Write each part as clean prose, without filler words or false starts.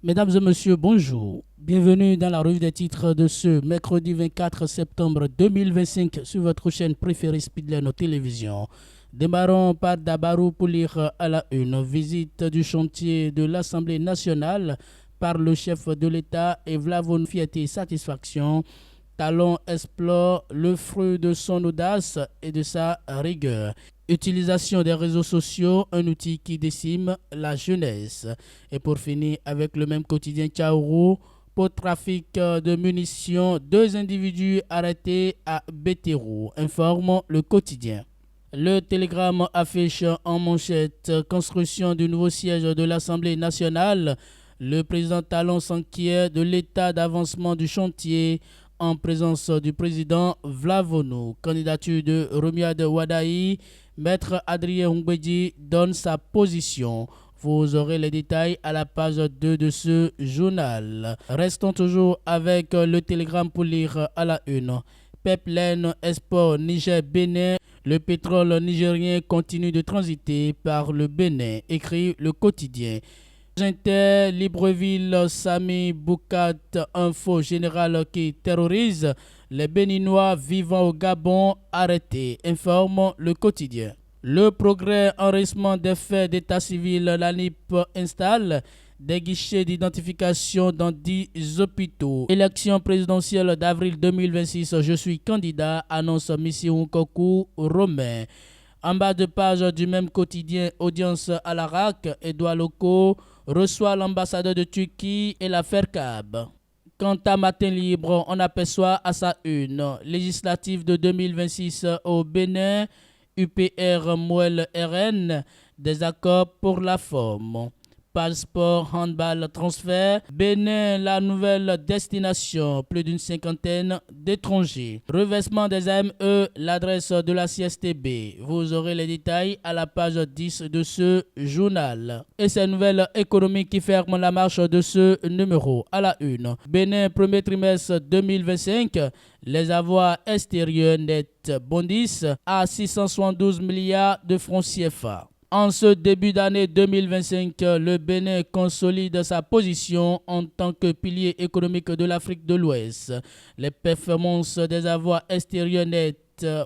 Mesdames et messieurs, bonjour. Bienvenue dans la revue des titres de ce mercredi 24 septembre 2025 sur votre chaîne préférée Speedlane Télévision. Démarrons par Dabarou pour lire à la une. Visite du chantier de l'Assemblée nationale par le chef de l'État et Vlavon fierté et satisfaction. Talon explore le fruit de son audace et de sa rigueur. Utilisation des réseaux sociaux, un outil qui décime la jeunesse. Et pour finir avec le même quotidien Tchaourou, pour trafic de munitions, 2 individus arrêtés à Bétérou, informe le quotidien. Le télégramme affiche en manchette construction du nouveau siège de l'Assemblée nationale. Le président Talon s'inquiète de l'état d'avancement du chantier en présence du président Vlavonou. Candidature de Romiad Wadaï, Maître Adrien Hongbeji donne sa position. Vous aurez les détails à la page 2 de ce journal. Restons toujours avec le télégramme pour lire à la une. Pipeline Export Niger-Bénin. Le pétrole nigérien continue de transiter par le Bénin, écrit le quotidien. Inter, Libreville, Sami Boukat, info générale qui terrorise les Béninois vivant au Gabon arrêtés, informe le quotidien. Le progrès enregistrement des faits d'état civil, la NIP installe des guichets d'identification dans 10 hôpitaux. Élection présidentielle d'avril 2026, je suis candidat, annonce Mission Kokou Romain. En bas de page du même quotidien, audience à l'Arak, Edouard Loco reçoit l'ambassadeur de Turquie et l'affaire CAB. Quant à Matin Libre, on aperçoit à sa une législative de 2026 au Bénin, UPR Mouel RN, des accords pour la forme. Passeport, handball, transfert. Bénin, la nouvelle destination. Plus d'une cinquantaine d'étrangers. Reversement des AME, l'adresse de la CSTB. Vous aurez les détails à la page 10 de ce journal. Et ces nouvelles économiques qui ferment la marche de ce numéro à la une. Bénin, premier trimestre 2025. Les avoirs extérieurs nets bondissent à 672 milliards de francs CFA. En ce début d'année 2025, le Bénin consolide sa position en tant que pilier économique de l'Afrique de l'Ouest. Les performances des avoirs extérieurs nets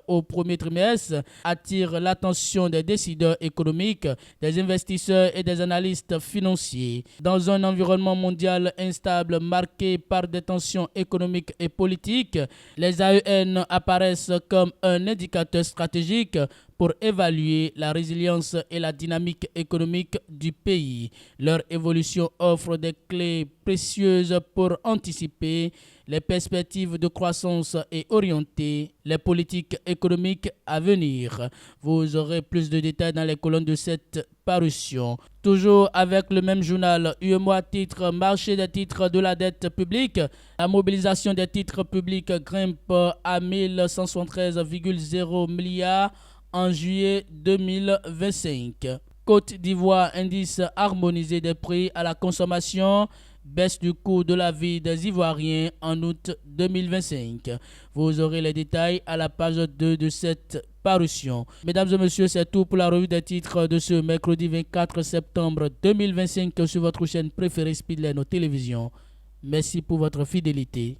au premier trimestre attirent l'attention des décideurs économiques, des investisseurs et des analystes financiers. Dans un environnement mondial instable marqué par des tensions économiques et politiques, les AEN apparaissent comme un indicateur stratégique pour évaluer la résilience et la dynamique économique du pays. Leur évolution offre des clés précieuses pour anticiper les perspectives de croissance et orienter les politiques économiques à venir. Vous aurez plus de détails dans les colonnes de cette parution. Toujours avec le même journal, UEMOA titre marché des titres de la dette publique. La mobilisation des titres publics grimpe à 1173,0 milliards en juillet 2025. Côte d'Ivoire, indice harmonisé des prix à la consommation, baisse du coût de la vie des Ivoiriens en août 2025. Vous aurez les détails à la page 2 de cette parution. Mesdames et messieurs, c'est tout pour la revue des titres de ce mercredi 24 septembre 2025 sur votre chaîne préférée Speedlane Télévision. Merci pour votre fidélité.